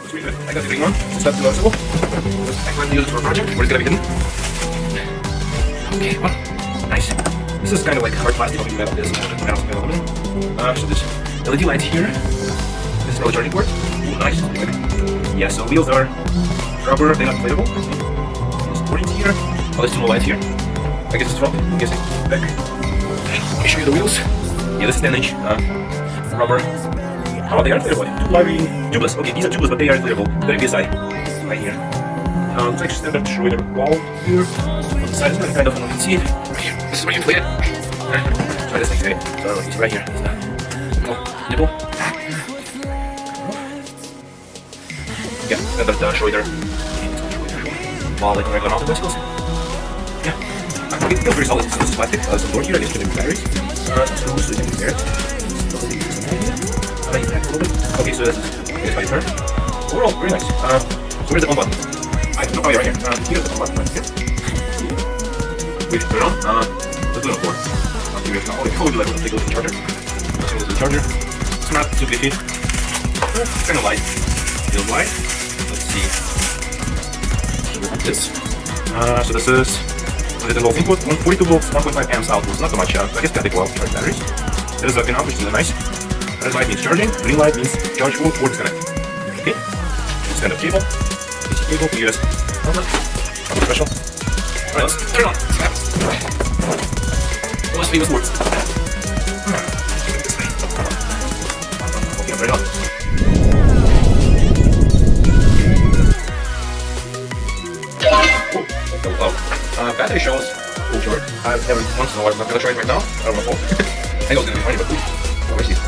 Looks pretty good. I got the green one. It's not too noticeable. I plan to use it for a project where it's gonna be hidden. Okay, well, nice. This is kind of like hard plastic, but metal is metal aluminum. So this LED light here. This is probably charging port. Ooh, nice. Yeah, so wheels are rubber, they're not inflatable. There's 14 here. Oh, there's two more lights here. I guess it's front, I'm guessing back. Let me show you the wheels. Yeah, this is 10-inch rubber. Oh, they are inflatable. Tubeless. Okay, these are tubeless, but they are inflatable. Very PSI right here. It's like standard Schroeder wall here. On the side, kind of, you can see it right here. This is where you inflate it. Try this thing today. So it's right here. It's the nipple. Yeah, standard Schroeder wall, like regular mounted bicycles. Yeah, it feels very solid. This is plastic. Some door here. I guess you can batteries. Screws, so you can repair it. Okay, so this is how you turn. Overall, very nice. So where's the on button? Oh, yeah, right here. Here's the on button right here. We should turn on. Let's do it on 4. I'll give you a call. Oh, we do like a take a look at the charger. So this is the charger. It's not too beefy. It's kind of light. Feels light. Let's see. This. So this is 110 volts input, 42 volts, 1.5 amps output. Not too much. I guess can take a while to charge batteries. There is a pin out, which is really nice. Red light means charging, green light means charge full or disconnect. Okay, stand up cable, DC cable, US outlet, nothing special. Alright, let's turn it on. Most famous words. Okay, I'm ready on. Oh, battery shows full charge. I've never once in a while. I'm not gonna try it right now. I don't know. I think it was gonna be funny, but let me see.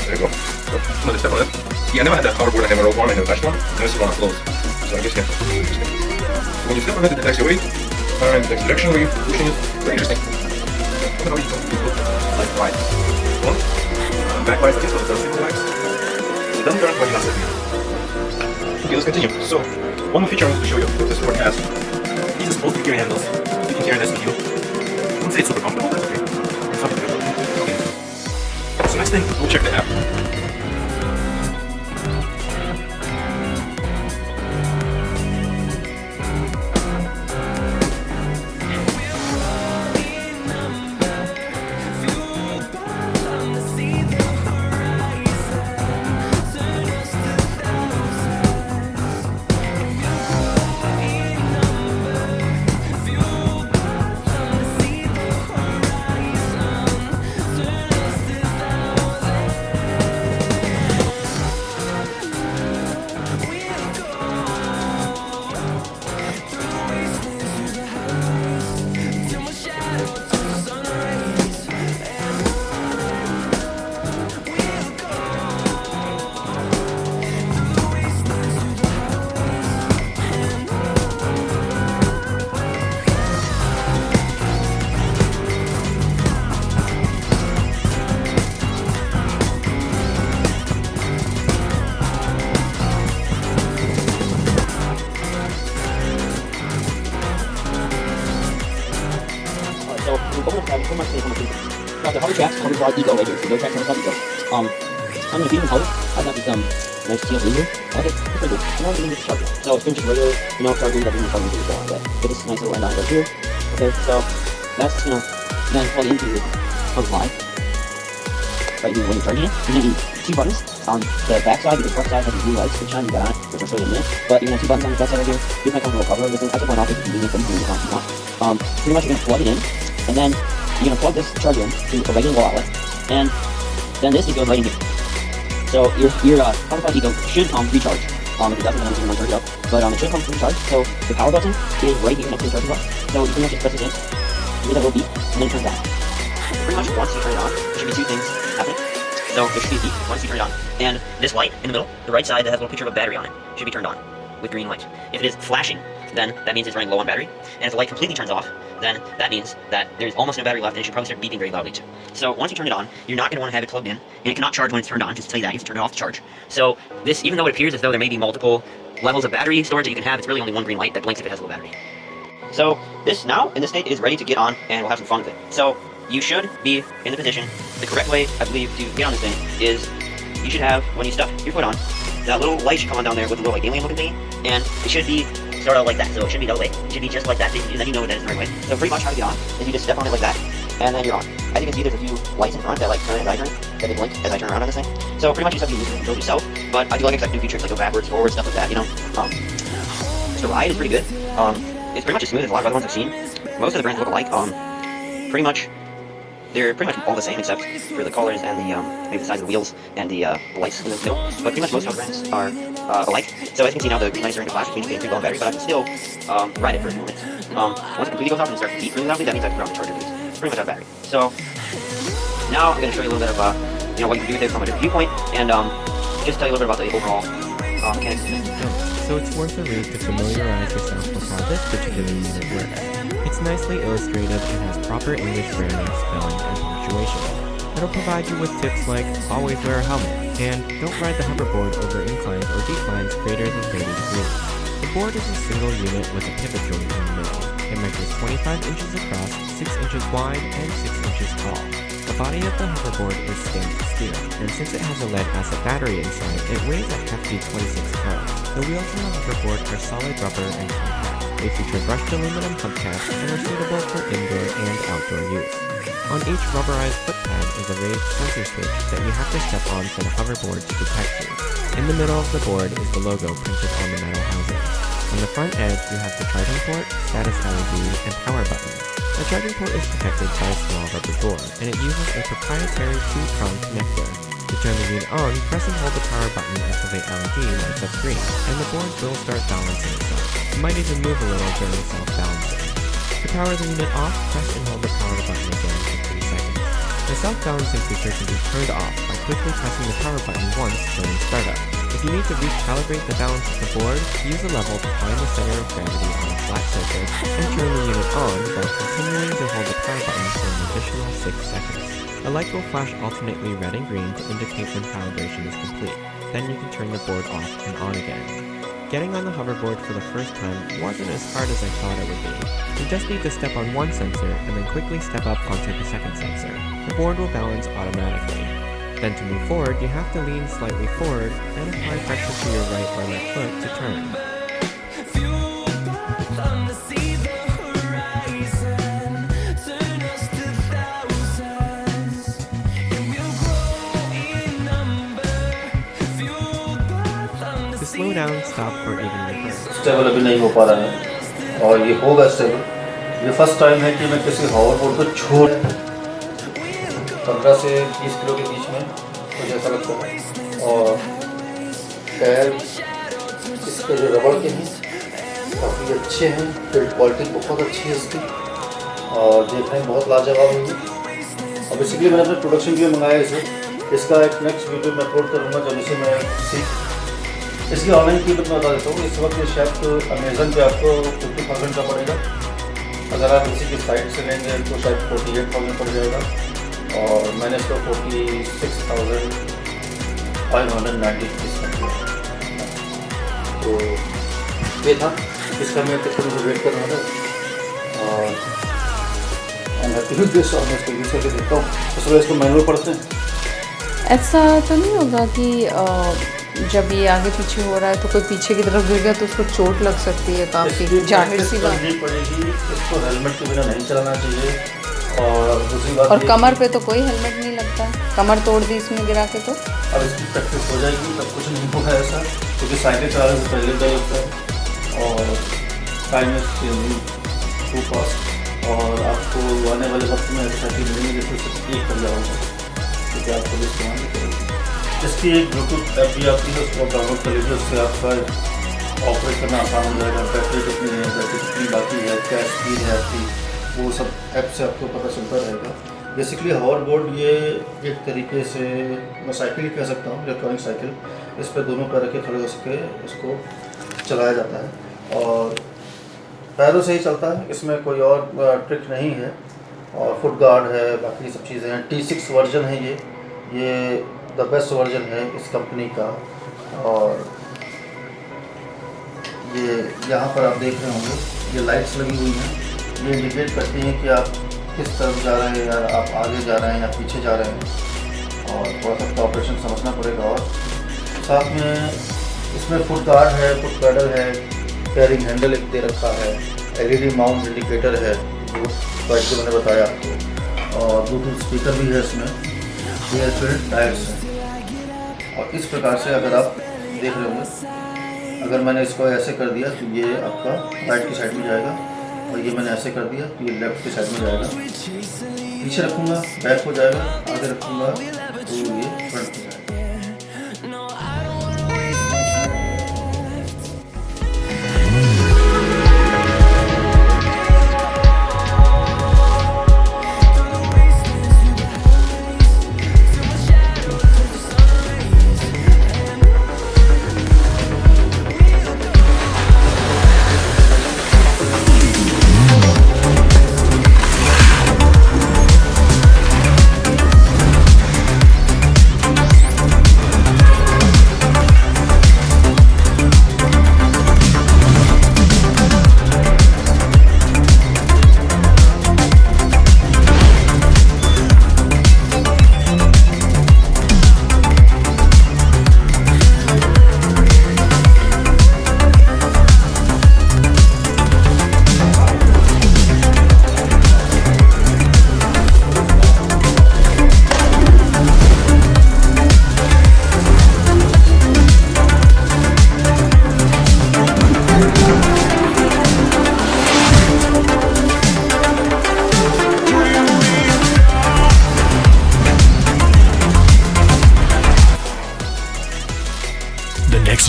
There you go. So, another step on it. Yeah, I never had that hoverboard. I never rode one. I never touched one. I never seen one up close. So I guess, yeah. Interesting. So when you step on it, it detects your weight. And it detects the direction where you're pushing it. Very interesting. How you go? Like right. One. Back lights. Okay, so the single lights. It doesn't turn when you're not sitting. Okay, let's continue. So, one more feature I want to show you that this board has. These are supposed to be carry handles. You can carry this with you. I wouldn't say it's super comfortable, but that's okay. It's something good. Okay. So next thing, we'll check the app. Got the hover tracks, hoverboard Eco right here. So no tracks, hoverboard Eco. I'm gonna feed them color. I got this nice steel blue here. I like it. It's pretty good. I'm not gonna use this charger. So it's just regular, charging that we're plugging into the wall. But this nice little end on right here. Okay, so that's then plug into the power supply. Right here when you're charging it. You're gonna need 2 buttons on the back side. The front side has the blue lights, which you got on it, which I'll show you in a minute. But you're gonna have 2 buttons on the back side right here. Here's my comfortable cover. This is I took one off if you need them. You want. Pretty much you're gonna plug it in, and then you're gonna plug this charger in to a regular wall outlet, and then this is going right in here. So your Hoverboard Eco should come pre-charged. If it doesn't, then I'm going to charge it up. But it should come pre-charged. So the power button is right here next to the charging button. So you pretty much just press it in, you get that little beep, and then it turns on. Pretty much once you turn it on, there should be 2 things happening. So there should be a beep once you turn it on, and this light in the middle, the right side that has a little picture of a battery on it, should be turned on with green light. If it is flashing, then that means it's running low on battery. And if the light completely turns off, then that means that there's almost no battery left and it should probably start beeping very loudly too. So once you turn it on, you're not going to want to have it plugged in, and it cannot charge when it's turned on. Just to tell you that, you have to turn it off to charge. So this, even though it appears as though there may be multiple levels of battery storage that you can have, it's really only one green light that blinks if it has a low battery. So this now, in this state, is ready to get on, and we'll have some fun with it. So you should be in the position. The correct way, I believe, to get on this thing is you should have, when you stuff your foot on, that little light should come on down there with a little like alien looking thing, and it should be start out like that. So it shouldn't be that way. It should be just like that. And then you know that it's the right way. So pretty much how to get on is you just step on it like that, and then you're on. As you can see, there's a few lights in front that like turn as I turn, that they blink as I turn around on this thing. So pretty much you just have to build yourself. But I do like do a few tricks like go backwards, forward, stuff like that. You know, the ride is pretty good. It's pretty much as smooth as a lot of other ones I've seen. Most of the brands look alike. Pretty much. They're pretty much all the same except for the colors and the maybe the size of the wheels and the lights in the middle. But pretty much most hover brands are alike. So as you can see now, the lights are in the flash, which means it's getting pretty low on battery, but I can still ride it for a few minutes. Once it completely goes off and starts to beep really loudly, that means I can put on the charger because it's pretty much out of battery. So now I'm going to show you a little bit of what you can do with it from a different viewpoint, and just tell you a little bit about the overall mechanics of it. So it's worth a read to familiarize yourself with how this particular unit works. It's nicely illustrated and has proper English grammar, spelling, and punctuation. It'll provide you with tips like always wear a helmet and don't ride the hoverboard over inclines or declines greater than 30 degrees. The board is a single unit with a pivot joint in the middle. It measures 25 inches across, 6 inches wide, and 6 inches tall. The body of the hoverboard is stainless steel, and since it has a lead-acid battery inside, it weighs a hefty 26 pounds. The wheels on the hoverboard are solid rubber and compact. They feature brushed aluminum hubcaps and are suitable for indoor and outdoor use. On each rubberized foot pad is a raised sensor switch that you have to step on for the hoverboard to detect you. In the middle of the board is the logo printed on the metal housing. On the front edge, you have the charging port, status LED, and power button. The charging port is protected by a small rubber door, and it uses a proprietary 2-prong connector. To turn the unit on, press and hold the power button until the LED lights up green, and the board will start balancing itself. It might even move a little during self-balancing. To power the unit off, press and hold the power button again for 3 seconds. The self-balancing feature can be turned off by quickly pressing the power button once during startup. If you need to recalibrate the balance of the board, use a level to find the center of gravity on a flat surface and turn the unit on while continuing to hold the power button for an additional 6 seconds. The light will flash alternately red and green to indicate when calibration is complete. Then you can turn the board off and on again. Getting on the hoverboard for the first time wasn't as hard as I thought it would be. You just need to step on one sensor and then quickly step up onto the second sensor. The board will balance automatically. Then to move forward, you have to lean slightly forward and apply pressure to your right or left foot to turn. To slow down, stop, or even reverse. Stable अभी नहीं हो पा रहा है और ये होगा stable. ये फर्स्ट टाइम है कि मैं किसी होवरबोर्ड को छोड़ 15 से 20 किलो के बीच में कुछ ऐसा लगता है। और टायर इसके जो रबड़ के हैं काफ़ी अच्छे हैं, बिल्ड क्वालिटी बहुत अच्छी है इसकी और देखने में बहुत लाजवाब होगी। और बेसिकली मैंने अपने प्रोडक्शन वीडियो मंगाया इसे, इसका एक नेक्स्ट वीडियो मैं अपलोड करूँगा जब इसे मैं इसकी ऑनलाइन कीमत मैं बता देता हूँ। इस वक्त ये शायद अमेज़न पे आपको 50,000 का पड़ेगा। अगर आप इसी की साइट से लेंगे तो शायद 48,000 पड़ जाएगा और मैंने इसको 46,590 का किया। तो ये था, इसका मैं तक वेट कर रहा था और और मैं इसको यूज़ करके देखता हूँ। तो सुबह इसको मैनुअल पढ़ते हैं। ऐसा तो नहीं होगा कि जब ये आगे पीछे हो रहा है तो कोई पीछे की तरफ गिर गया तो उसको चोट लग सकती है? काफ़ी जाहिर सी बात पड़ेगी। इसको हेलमेट के बिना नहीं चलाना चाहिए और दूसरी बात और कमर पे तो कोई हेलमेट नहीं लगता। कमर तोड़ दी इसमें गिरा के तो अब इसकी प्रैक्टिस हो जाएगी तब कुछ नहीं होगा ऐसा, क्योंकि साइकिल चलाने से पहले डर लगता है और time is changing too fast और आपको आने वाले वक्त में ऐसा कि मिलेंगे जैसे सिर्फ एक कर जाओगे क्योंकि आपको भी इस्तेमाल नहीं करेंगे। इसकी एक ब्लूटूथ ऐप भी आती है, उसको डाउनलोड कर लीजिए, उससे आपका ऑपरेट करना आसान हो जाएगा। बैटरी कितनी है, बैटरी कितनी बाकी है, क्या स्पीड है आपकी, वो सब ऐप से आपको पता चलता रहेगा। बेसिकली होवरबोर्ड ये एक तरीके से मैं साइकिल ही कह सकता हूँ, इलेक्ट्रॉनिक साइकिल। इस पर दोनों पैर रखे खड़े हो सके इसको चलाया जाता है और पैरों से ही चलता है, इसमें कोई और ट्रिक नहीं है। और फुट गार्ड है, बाकी सब चीज़ें हैं। T6 वर्जन है ये द बेस्ट वर्जन है इस कंपनी का। और ये यहाँ पर आप देख रहे होंगे ये लाइट्स लगी हुई हैं, ये इंडिकेट करती हैं कि आप किस तरफ जा रहे हैं, या आप आगे जा रहे हैं या पीछे जा रहे हैं। और थोड़ा सा ऑपरेशन समझना पड़ेगा। और साथ में इसमें फुट गार्ड है, फुट पैडल है, कैरिंग हैंडल एक दे रखा है, LED माउंट इंडिकेटर है जो बाइक को मैंने बताया आपको, और ब्लूटूथ स्पीकर भी है इसमें, एयर फिल्ड टायर्स हैं। और इस प्रकार से अगर आप देख रहे होंगे, अगर मैंने इसको ऐसे कर दिया तो ये आपका राइट की साइड में जाएगा, और ये मैंने ऐसे कर दिया तो ये लेफ्ट की साइड में जाएगा। पीछे रखूँगा बैक हो जाएगा, आगे रखूँगा तो ये फ्रंट हो जाएगा।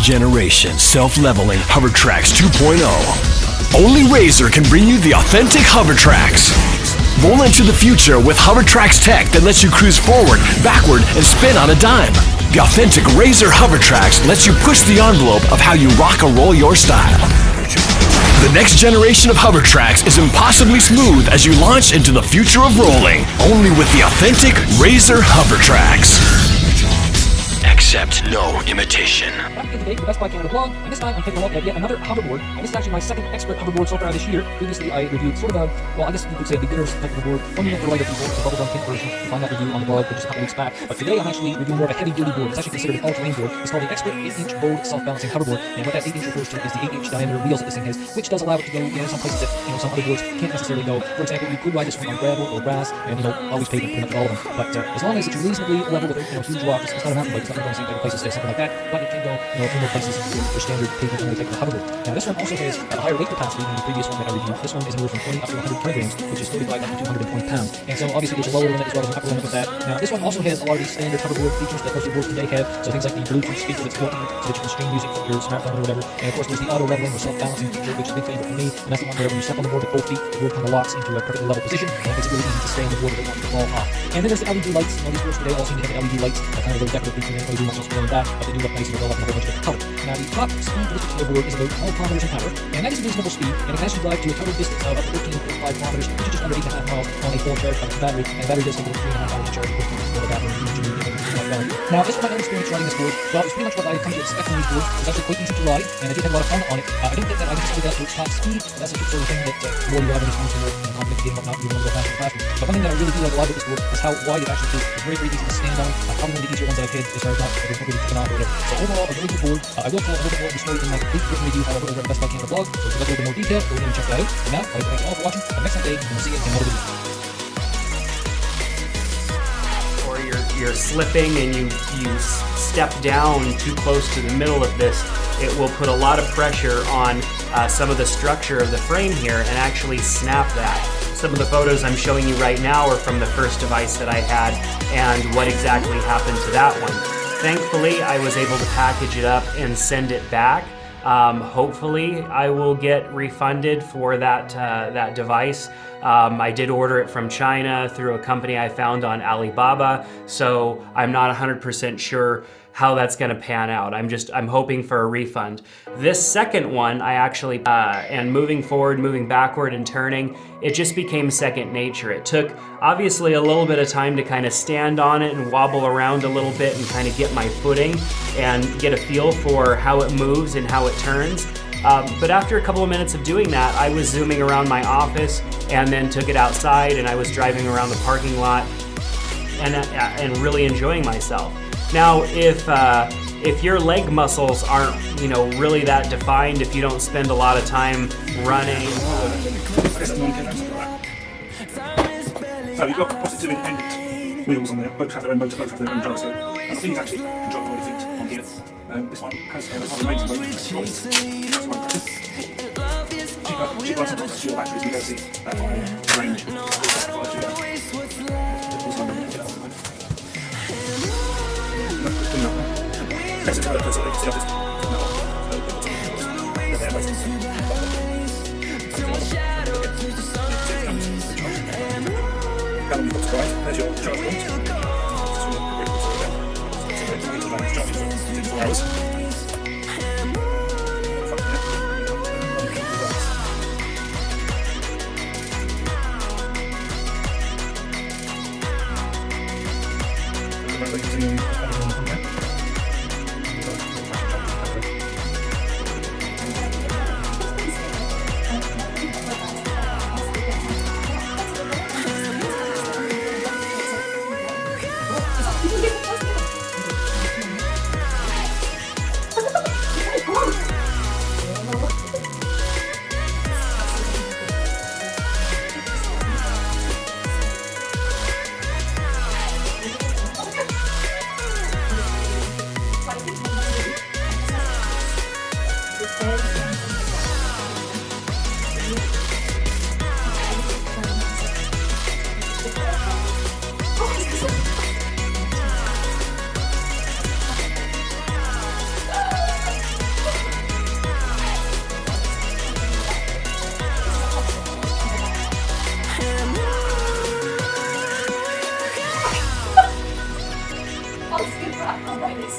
Generation self-leveling hover tracks 2.0. Only Razor can bring you the authentic hover tracks. Roll into the future with hover tracks tech that lets you cruise forward, backward, and spin on a dime. The authentic Razor hover tracks lets you push the envelope of how you rock and roll your style. The next generation of hover tracks is impossibly smooth as you launch into the future of rolling. Only with the authentic Razor hover tracks. Accept no imitation. Back again today for the Best Buy Canada vlog, and this time I'm taking a look at yet another hoverboard, and this is actually my second expert hoverboard so far this year. Previously I reviewed sort of a, well I guess you could say a beginner's type of board, only meant for lighter people, the bubblegum kit version. You find that review on the blog just a couple weeks back. But today I'm actually reviewing more of a heavy duty board. It's actually considered an all-terrain board. It's called the Expert 8-inch Bold Self-Balancing Hoverboard, and what that 8-inch refers to is the 8-inch diameter wheels that this thing has, which does allow it to go some places that some other boards can't necessarily go. For example, you could ride this one on gravel or grass, and always pavement, pretty much all of them. But as long as it's reasonably level with huge rocks, it's not a mountain bike, it's not going to the same type of places, something like that. But it can go, a few more places for standard pavement only type of hoverboard. Now this one also has a higher weight capacity than the previous one that I reviewed. This one is anywhere from 20 up to 100 kilograms, which is 45 up to 220 pounds. And so obviously there's a lower limit as well as an upper limit with that. Now this one also has a lot of these standard hoverboard features that most of the boards today have. So things like the Bluetooth speaker that's built in so that you can stream music from your smartphone or whatever. And of course there's the auto leveling or self-balancing feature, which is a big favorite for me. And that's the one where when you step on the board with both feet, the board kind of locks into a perfectly level position, and that makes it really easy to stay on the board without wanting to fall off. And then there's the LED lights. All these boards today all seem to have LED lights, kind of a little decorative feature. They don't really do much more than that, but they do look nice and they go up in a whole bunch of different colors. Now the top speed for this particular board is about 12 kilometers an hour, and that is a reasonable speed, and it can actually drive to a total distance of up to 13.5 kilometers, which is just under 8.5 miles on a full charge of the battery, and the battery does take about 3.5 hours to charge for the battery. Now, as for my own experience riding this board, well, it's pretty much what I come to expect from these boards. It's actually quite easy to ride, and I did have a lot of fun on it. I don't think that I can just go down to its top speed. That's the sort of thing that the more you ride on this one, the more confident you get and whatnot, you want to go faster and faster. But one thing that I really do like a lot about this board is how wide it actually is. It's very, very easy to stand on. Probably one of the easier ones that I've had as far as not really taken off or whatever. So overall, a really good board. I will tell a little bit more of the story in my complete written review, however, over at the Best Buy Canada blog. So if you'd like a little bit more detail, go ahead and check that out. And now, I'd like to thank you all for watching. Until next Sunday, we'll see you in another video. Or you're slipping and you step down too close to the middle of this, it will put a lot of pressure on some of the structure of the frame here and actually snap that. Some of the photos I'm showing you right now are from the first device that I had and what exactly happened to that one. Thankfully, I was able to package it up and send it back. Hopefully, I will get refunded for that device. I did order it from China through a company I found on Alibaba, so I'm not 100% sure how that's going to pan out. I'm hoping for a refund. This second one, I actually, and moving forward, moving backward and turning, it just became second nature. It took obviously a little bit of time to kind of stand on it and wobble around a little bit and kind of get my footing and get a feel for how it moves and how it turns. But after a couple of minutes of doing that, I was zooming around my office and then took it outside and I was driving around the parking lot and really enjoying myself. Now, if if your leg muscles aren't, you know, really that defined, if you don't spend a lot of time running. So you've got positive independent wheels on there, both have their own motor, both have their own drive. So the things actually control the feet on here. This one has a main motor control. That's one pressure. Cheap license to your batteries, you can see that on range. Press it to the person, they can see this. There's your charge point. Just 4 hours. Because that is